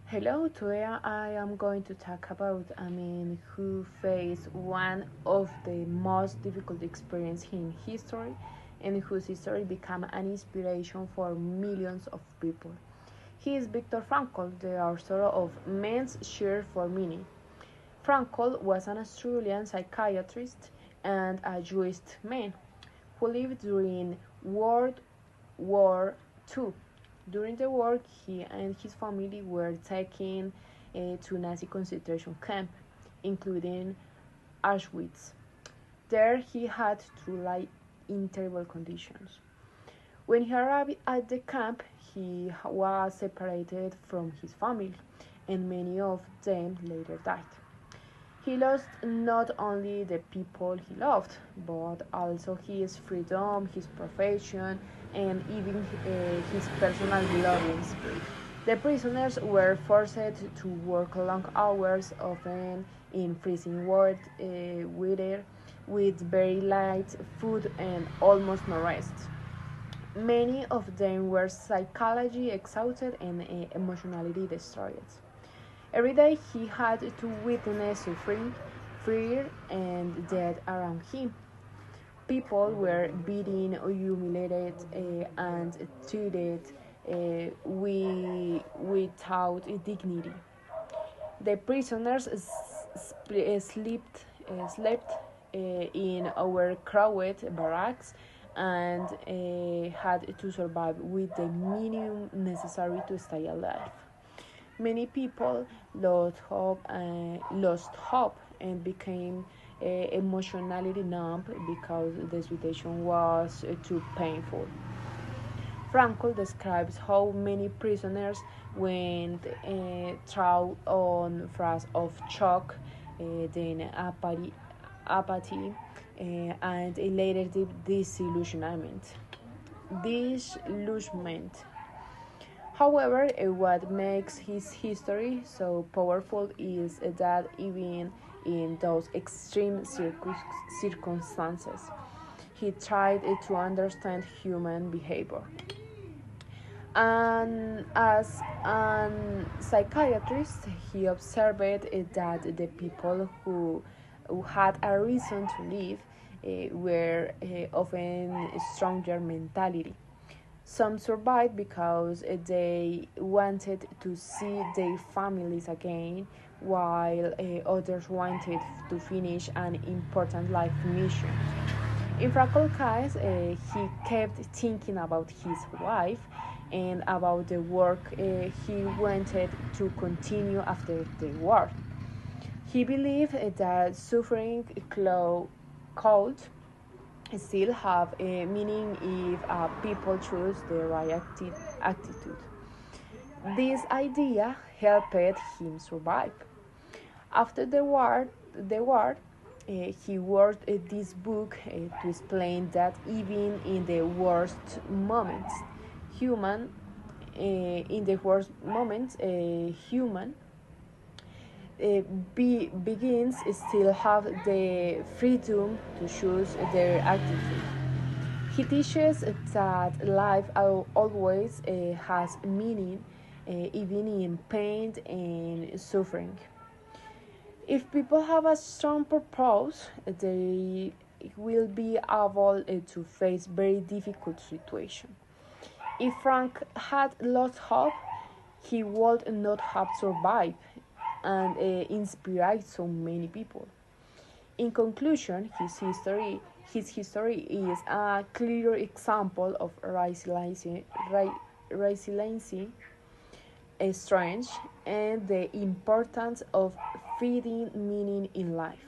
Hello, today I am going to talk about a man who faced one of the most difficult experiences in history and whose history became an inspiration for millions of people. He is Viktor Frankl, the author of Man's Search for Meaning. Frankl was an Australian psychiatrist and a Jewish man who lived during World War II. During the war, he and his family were taken to Nazi concentration camp, including Auschwitz. There, he had to live in terrible conditions. When he arrived at the camp, he was separated from his family, and many of them later died. He lost not only the people he loved, but also his freedom, his profession, and even his personal belongings. The prisoners were forced to work long hours, often in freezing weather, with very light food and almost no rest. Many of them were psychologically exhausted and emotionally destroyed. Every day he had to witness suffering, fear, and death around him. People were beaten, humiliated, and treated without dignity. The prisoners slept in overcrowded barracks and had to survive with the minimum necessary to stay alive. Many people lost hope and became emotionally numb because the situation was too painful. Frankl describes how many prisoners went through on phase of shock, then apathy, and later disillusionment. Disillusionment. However, what makes his history so powerful is that even in those extreme circumstances, he tried to understand human behavior. And as a psychiatrist, he observed that the people who had a reason to live were often stronger mentally. Some survived because they wanted to see their families again, while others wanted to finish an important life mission. In Frankel's case, he kept thinking about his wife and about the work he wanted to continue after the war. He believed that suffering could still have a meaning if people choose the right attitude. This idea helped him survive. After the war, he wrote this book to explain that even in the worst moments, human, human begins still have the freedom to choose their attitude. He teaches that life always has meaning, even in pain and suffering. If people have a strong purpose, they will be able to face very difficult situations. If Frank had lost hope, he would not have survived and inspired so many people. In conclusion, his history is a clear example of resilience, strength, and the importance of finding meaning in life.